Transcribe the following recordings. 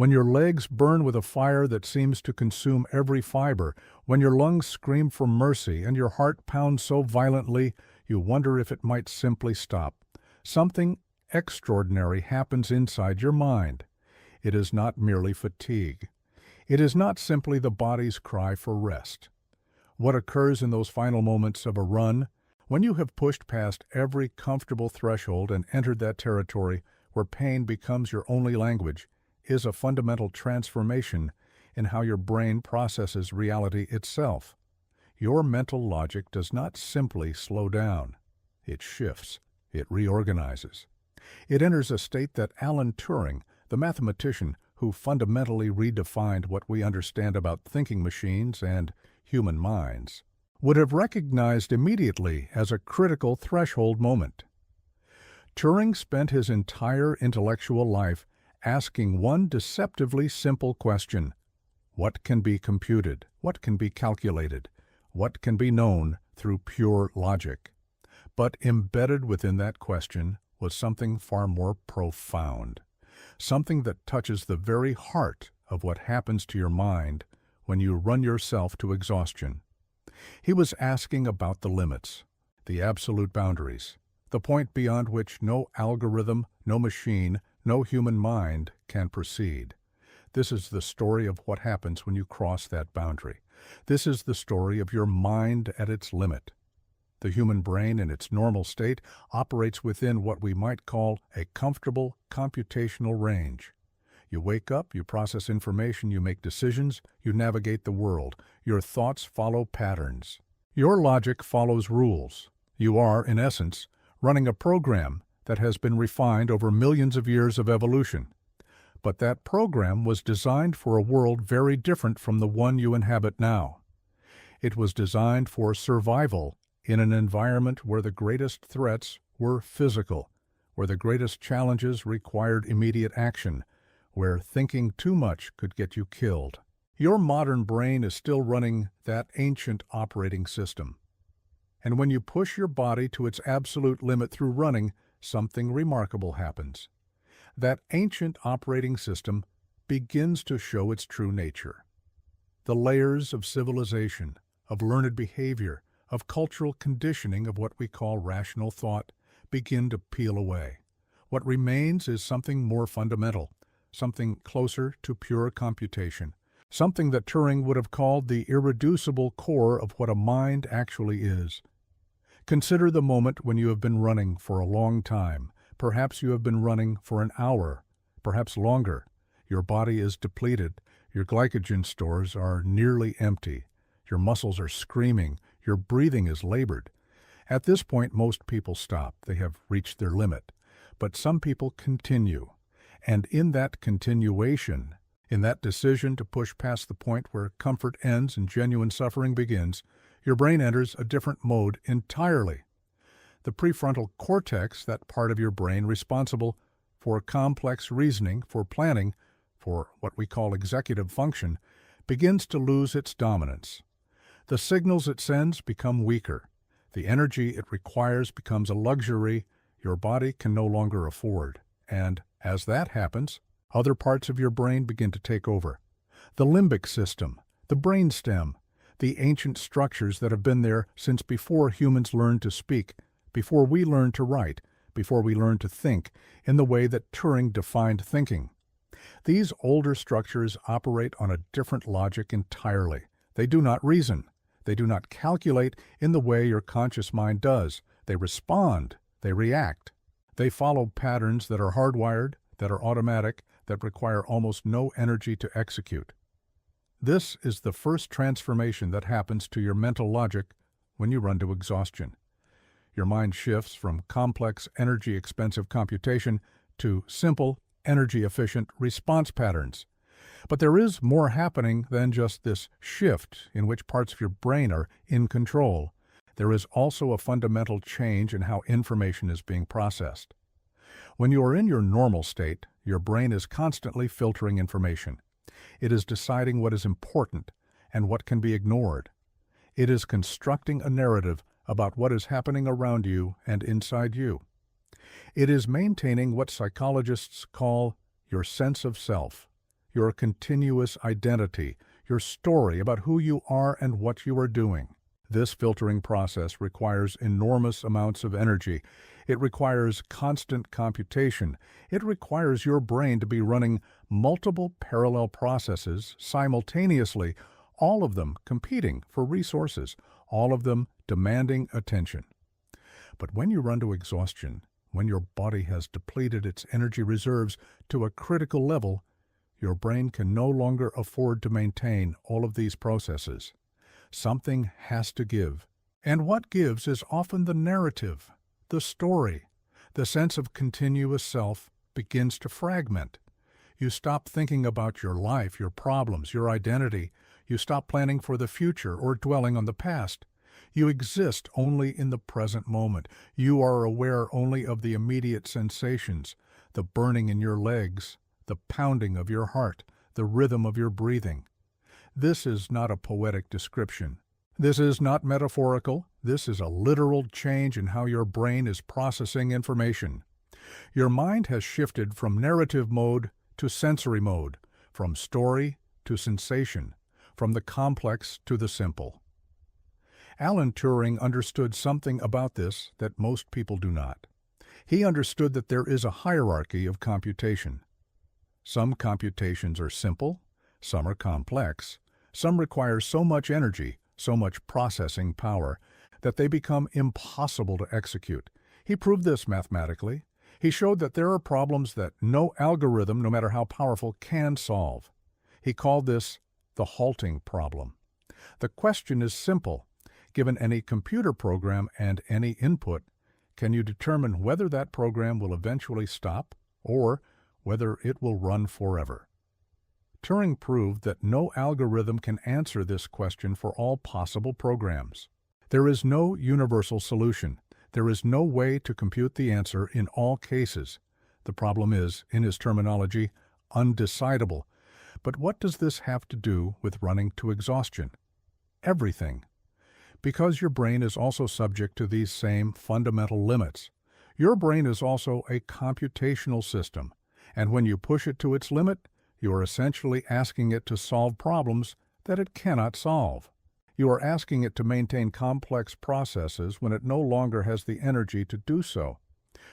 when your legs burn with a fire that seems to consume every fiber, when your lungs scream for mercy and your heart pounds so violently you wonder if it might simply stop. Something extraordinary happens inside your mind. It is not merely fatigue. It is not simply the body's cry for rest. What occurs in those final moments of a run, when you have pushed past every comfortable threshold and entered that territory where pain becomes your only language, is a fundamental transformation in how your brain processes reality itself. Your mental logic does not simply slow down. It shifts. It reorganizes. It enters a state that Alan Turing, the mathematician who fundamentally redefined what we understand about thinking machines and human minds, would have recognized immediately as a critical threshold moment. Turing spent his entire intellectual life asking one deceptively simple question: what can be computed? What can be calculated? What can be known through pure logic? But embedded within that question was something far more profound, something that touches the very heart of what happens to your mind when you run yourself to exhaustion. He was asking about the limits, the absolute boundaries, the point beyond which no algorithm, no machine, no human mind can proceed. This is the story of what happens when you cross that boundary. This is the story of your mind at its limit. The human brain in its normal state operates within what we might call a comfortable computational range. You wake up, you process information, you make decisions, you navigate the world. Your thoughts follow patterns. Your logic follows rules. You are, in essence, running a program that has been refined over millions of years of evolution. But that program was designed for a world very different from the one you inhabit now. It was designed for survival in an environment where the greatest threats were physical, where the greatest challenges required immediate action, where thinking too much could get you killed. Your modern brain is still running that ancient operating system. And when you push your body to its absolute limit through running, something remarkable happens. That ancient operating system begins to show its true nature. The layers of civilization, of learned behavior, of cultural conditioning of what we call rational thought begin to peel away. What remains is something more fundamental, something closer to pure computation, something that Turing would have called the irreducible core of what a mind actually is. Consider the moment when you have been running for a long time. Perhaps you have been running for an hour, perhaps longer. Your body is depleted. Your glycogen stores are nearly empty. Your muscles are screaming. Your breathing is labored. At this point, most people stop. They have reached their limit. But some people continue. And in that continuation, in that decision to push past the point where comfort ends and genuine suffering begins, your brain enters a different mode entirely. The prefrontal cortex, that part of your brain responsible for complex reasoning, for planning, for what we call executive function, begins to lose its dominance. The signals it sends become weaker. The energy it requires becomes a luxury your body can no longer afford. And as that happens, other parts of your brain begin to take over. The limbic system, the brainstem, the ancient structures that have been there since before humans learned to speak, before we learned to write, before we learned to think in the way that Turing defined thinking. These older structures operate on a different logic entirely. They do not reason. They do not calculate in the way your conscious mind does. They respond. They react. They follow patterns that are hardwired, that are automatic, that require almost no energy to execute. This is the first transformation that happens to your mental logic when you run to exhaustion. Your mind shifts from complex, energy-expensive computation to simple, energy-efficient response patterns. But there is more happening than just this shift in which parts of your brain are in control. There is also a fundamental change in how information is being processed. When you are in your normal state, your brain is constantly filtering information. It is deciding what is important and what can be ignored. It is constructing a narrative about what is happening around you and inside you. It is maintaining what psychologists call your sense of self, your continuous identity, your story about who you are and what you are doing. This filtering process requires enormous amounts of energy. It requires constant computation. It requires your brain to be running multiple parallel processes simultaneously, all of them competing for resources, all of them demanding attention. But when you run to exhaustion, when your body has depleted its energy reserves to a critical level, your brain can no longer afford to maintain all of these processes. Something has to give. And what gives is often the narrative, the story. The sense of continuous self begins to fragment. You stop thinking about your life, your problems, your identity. You stop planning for the future or dwelling on the past. You exist only in the present moment. You are aware only of the immediate sensations, the burning in your legs, the pounding of your heart, the rhythm of your breathing. This is not a poetic description. This is not metaphorical. This is a literal change in how your brain is processing information. Your mind has shifted from narrative mode to sensory mode, from story to sensation, from the complex to the simple. Alan Turing understood something about this that most people do not. He understood that there is a hierarchy of computation. Some computations are simple, some are complex, some require so much energy, so much processing power, that they become impossible to execute. He proved this mathematically. He showed that there are problems that no algorithm, no matter how powerful, can solve. He called this the halting problem. The question is simple. Given any computer program and any input, can you determine whether that program will eventually stop or whether it will run forever? Turing proved that no algorithm can answer this question for all possible programs. There is no universal solution. There is no way to compute the answer in all cases. The problem is, in his terminology, undecidable. But what does this have to do with running to exhaustion? Everything. Because your brain is also subject to these same fundamental limits. Your brain is also a computational system, and when you push it to its limit, you are essentially asking it to solve problems that it cannot solve. You are asking it to maintain complex processes when it no longer has the energy to do so.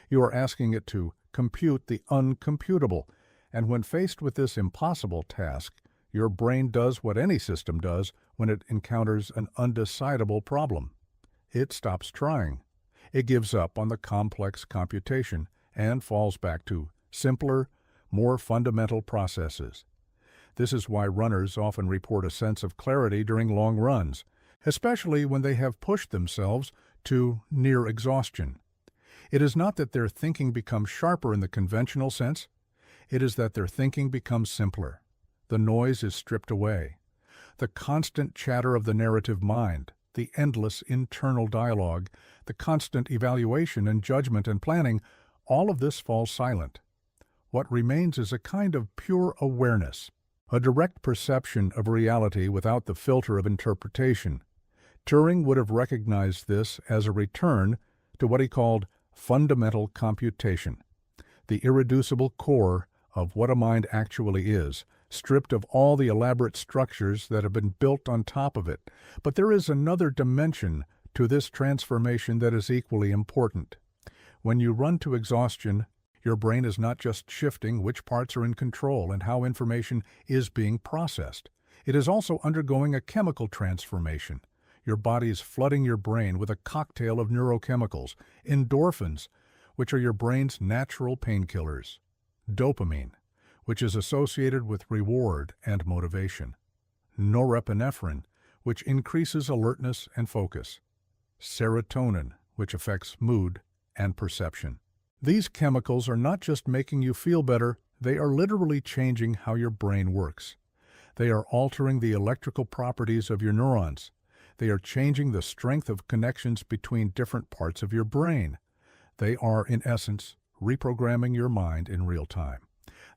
You are asking it to compute the uncomputable, and when faced with this impossible task, your brain does what any system does when it encounters an undecidable problem. It stops trying. It gives up on the complex computation and falls back to simpler, more fundamental processes. This is why runners often report a sense of clarity during long runs, especially when they have pushed themselves to near exhaustion. It is not that their thinking becomes sharper in the conventional sense. It is that their thinking becomes simpler. The noise is stripped away. The constant chatter of the narrative mind, the endless internal dialogue, the constant evaluation and judgment and planning, all of this falls silent. What remains is a kind of pure awareness, a direct perception of reality without the filter of interpretation. Turing would have recognized this as a return to what he called fundamental computation, the irreducible core of what a mind actually is, stripped of all the elaborate structures that have been built on top of it. But there is another dimension to this transformation that is equally important. When you run to exhaustion, your brain is not just shifting which parts are in control and how information is being processed. It is also undergoing a chemical transformation. Your body is flooding your brain with a cocktail of neurochemicals, endorphins, which are your brain's natural painkillers, dopamine, which is associated with reward and motivation, norepinephrine, which increases alertness and focus, serotonin, which affects mood and perception. These chemicals are not just making you feel better, they are literally changing how your brain works. They are altering the electrical properties of your neurons. They are changing the strength of connections between different parts of your brain. They are, in essence, reprogramming your mind in real time.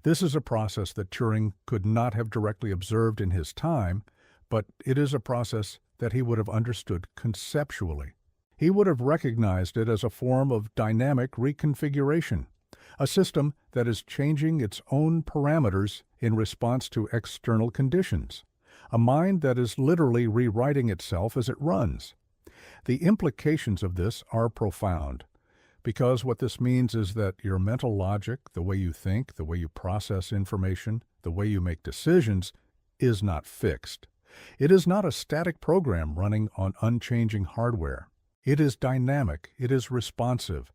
This is a process that Turing could not have directly observed in his time, but it is a process that he would have understood conceptually. He would have recognized it as a form of dynamic reconfiguration, a system that is changing its own parameters in response to external conditions, a mind that is literally rewriting itself as it runs. The implications of this are profound, because what this means is that your mental logic, the way you think, the way you process information, the way you make decisions, is not fixed. It is not a static program running on unchanging hardware. It is dynamic, it is responsive,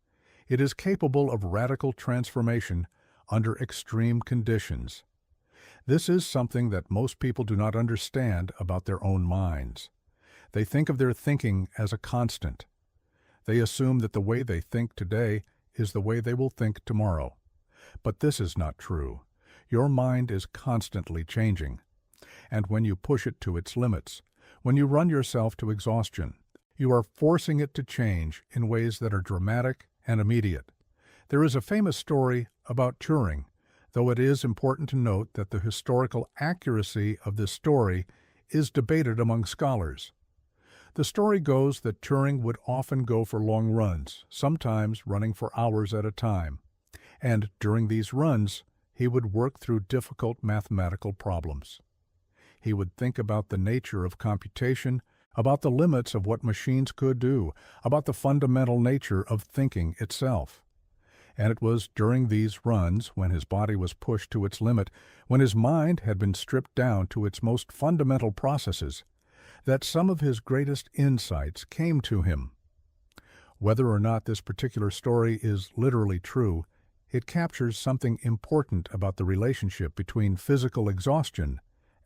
it is capable of radical transformation under extreme conditions. This is something that most people do not understand about their own minds. They think of their thinking as a constant. They assume that the way they think today is the way they will think tomorrow. But this is not true. Your mind is constantly changing. And when you push it to its limits, when you run yourself to exhaustion, you are forcing it to change in ways that are dramatic and immediate. There is a famous story about Turing, though it is important to note that the historical accuracy of this story is debated among scholars. The story goes that Turing would often go for long runs, sometimes running for hours at a time. And during these runs, he would work through difficult mathematical problems. He would think about the nature of computation, about the limits of what machines could do, about the fundamental nature of thinking itself. And it was during these runs, when his body was pushed to its limit, when his mind had been stripped down to its most fundamental processes, that some of his greatest insights came to him. Whether or not this particular story is literally true, it captures something important about the relationship between physical exhaustion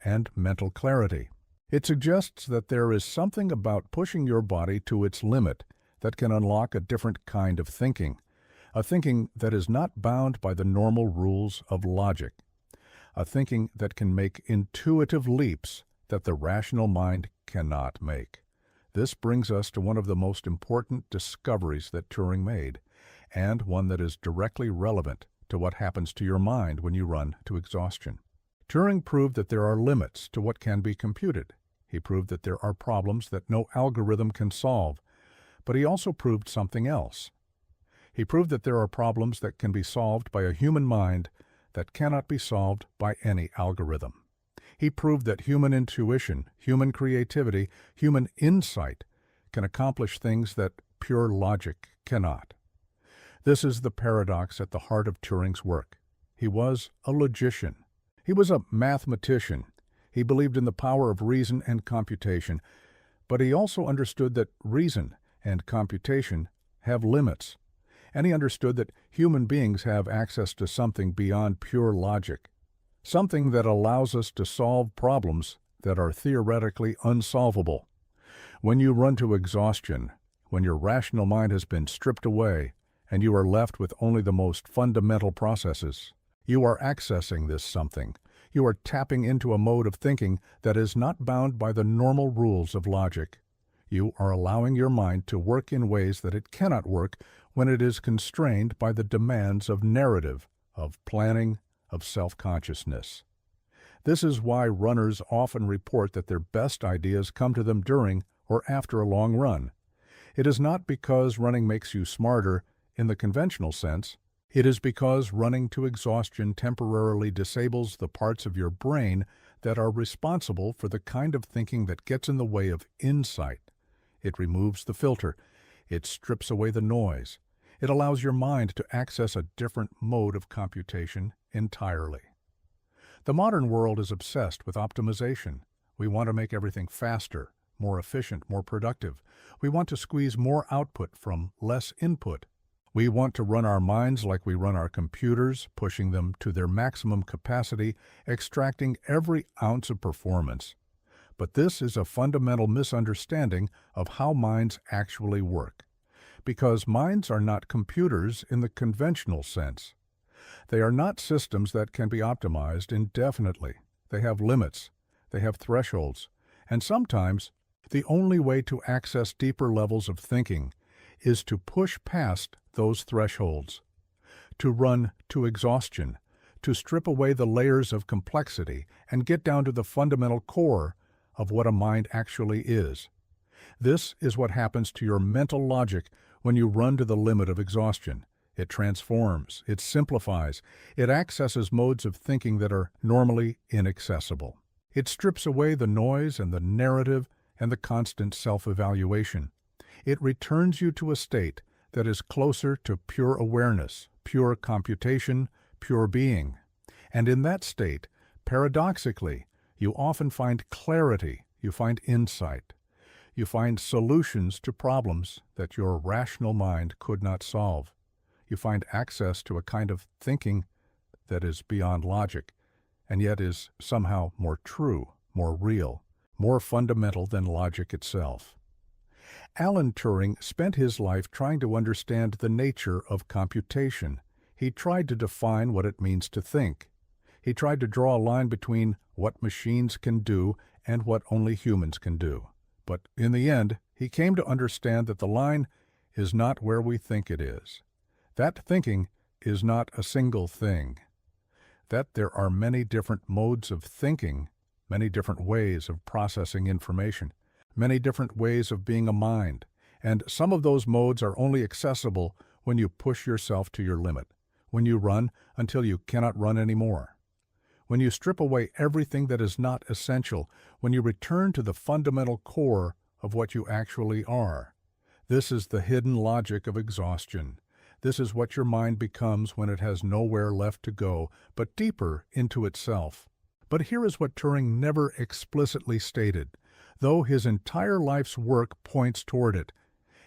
and mental clarity. It suggests that there is something about pushing your body to its limit that can unlock a different kind of thinking, a thinking that is not bound by the normal rules of logic, a thinking that can make intuitive leaps that the rational mind cannot make. This brings us to one of the most important discoveries that Turing made, and one that is directly relevant to what happens to your mind when you run to exhaustion. Turing proved that there are limits to what can be computed. He proved that there are problems that no algorithm can solve, but he also proved something else. He proved that there are problems that can be solved by a human mind that cannot be solved by any algorithm. He proved that human intuition, human creativity, human insight can accomplish things that pure logic cannot. This is the paradox at the heart of Turing's work. He was a logician. He was a mathematician. He believed in the power of reason and computation, but he also understood that reason and computation have limits. And he understood that human beings have access to something beyond pure logic, something that allows us to solve problems that are theoretically unsolvable. When you run to exhaustion, when your rational mind has been stripped away, and you are left with only the most fundamental processes, you are accessing this something. You are tapping into a mode of thinking that is not bound by the normal rules of logic. You are allowing your mind to work in ways that it cannot work when it is constrained by the demands of narrative, of planning, of self-consciousness. This is why runners often report that their best ideas come to them during or after a long run. It is not because running makes you smarter in the conventional sense. It is because running to exhaustion temporarily disables the parts of your brain that are responsible for the kind of thinking that gets in the way of insight. It removes the filter. It strips away the noise. It allows your mind to access a different mode of computation entirely. The modern world is obsessed with optimization. We want to make everything faster, more efficient, more productive. We want to squeeze more output from less input. We want to run our minds like we run our computers, pushing them to their maximum capacity, extracting every ounce of performance. But this is a fundamental misunderstanding of how minds actually work, because minds are not computers in the conventional sense. They are not systems that can be optimized indefinitely. They have limits, they have thresholds, and sometimes the only way to access deeper levels of thinking is to push past those thresholds, to run to exhaustion, to strip away the layers of complexity and get down to the fundamental core of what a mind actually is. This is what happens to your mental logic when you run to the limit of exhaustion. It transforms, it simplifies, it accesses modes of thinking that are normally inaccessible. It strips away the noise and the narrative and the constant self-evaluation. It returns you to a state that is closer to pure awareness, pure computation, pure being. And in that state, paradoxically, you often find clarity, you find insight. You find solutions to problems that your rational mind could not solve. You find access to a kind of thinking that is beyond logic, and yet is somehow more true, more real, more fundamental than logic itself. Alan Turing spent his life trying to understand the nature of computation. He tried to define what it means to think. He tried to draw a line between what machines can do and what only humans can do. But in the end, he came to understand that the line is not where we think it is. That thinking is not a single thing. That there are many different modes of thinking, many different ways of processing information, many different ways of being a mind, and some of those modes are only accessible when you push yourself to your limit, when you run until you cannot run anymore. When you strip away everything that is not essential, when you return to the fundamental core of what you actually are. This is the hidden logic of exhaustion. This is what your mind becomes when it has nowhere left to go but deeper into itself. But here is what Turing never explicitly stated, though his entire life's work points toward it.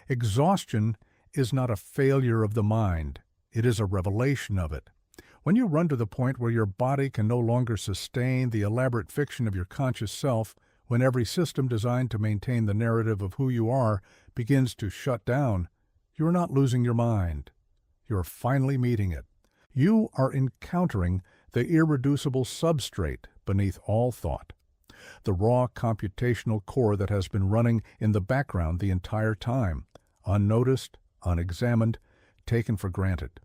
Exhaustion is not a failure of the mind. It is a revelation of it. When you run to the point where your body can no longer sustain the elaborate fiction of your conscious self, when every system designed to maintain the narrative of who you are begins to shut down, you are not losing your mind. You are finally meeting it. You are encountering the irreducible substrate beneath all thought, the raw computational core that has been running in the background the entire time, unnoticed, unexamined, taken for granted.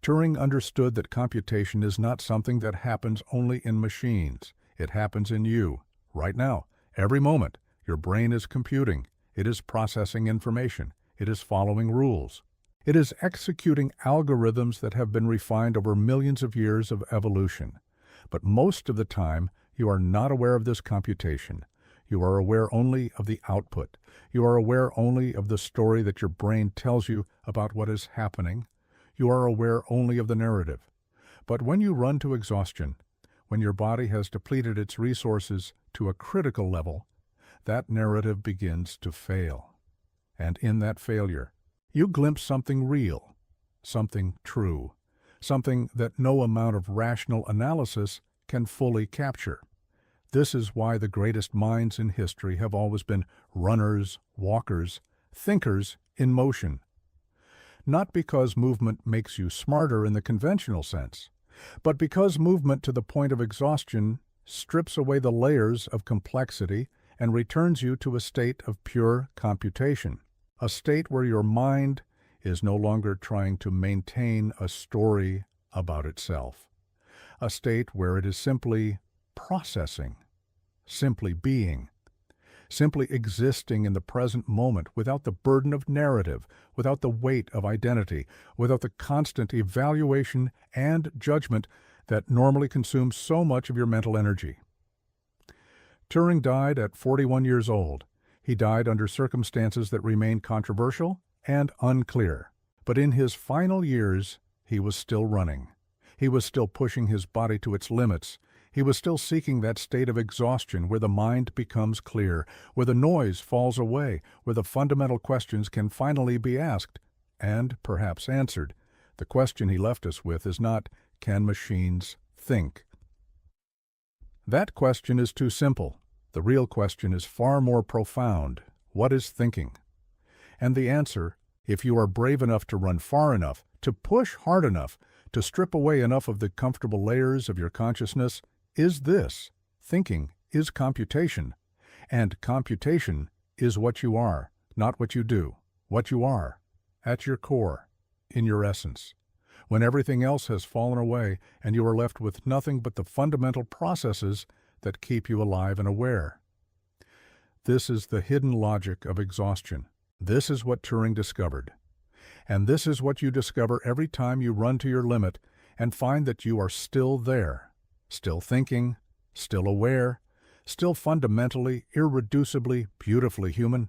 Turing understood that computation is not something that happens only in machines. It happens in you, right now, every moment. Your brain is computing. It is processing information. It is following rules. It is executing algorithms that have been refined over millions of years of evolution. But most of the time, you are not aware of this computation. You are aware only of the output. You are aware only of the story that your brain tells you about what is happening. You are aware only of the narrative. But when you run to exhaustion, when your body has depleted its resources to a critical level, that narrative begins to fail. And in that failure, you glimpse something real, something true, something that no amount of rational analysis can fully capture. This is why the greatest minds in history have always been runners, walkers, thinkers in motion. Not because movement makes you smarter in the conventional sense, but because movement to the point of exhaustion strips away the layers of complexity and returns you to a state of pure computation, a state where your mind is no longer trying to maintain a story about itself, a state where it is simply processing, simply being, simply existing in the present moment without the burden of narrative, without the weight of identity, without the constant evaluation and judgment that normally consumes so much of your mental energy. Turing died at 41 years old. He died under circumstances that remain controversial and unclear. But in his final years, he was still running. He was still pushing his body to its limits. He was still seeking that state of exhaustion where the mind becomes clear, where the noise falls away, where the fundamental questions can finally be asked and perhaps answered. The question he left us with is not, can machines think? That question is too simple. The real question is far more profound. What is thinking? And the answer, if you are brave enough to run far enough, to push hard enough, to strip away enough of the comfortable layers of your consciousness, is this: thinking is computation, and computation is what you are, not what you do, what you are, at your core, in your essence. When everything else has fallen away and you are left with nothing but the fundamental processes that keep you alive and aware. This is the hidden logic of exhaustion. This is what Turing discovered. And this is what you discover every time you run to your limit and find that you are still there, still thinking, still aware, still fundamentally, irreducibly, beautifully human.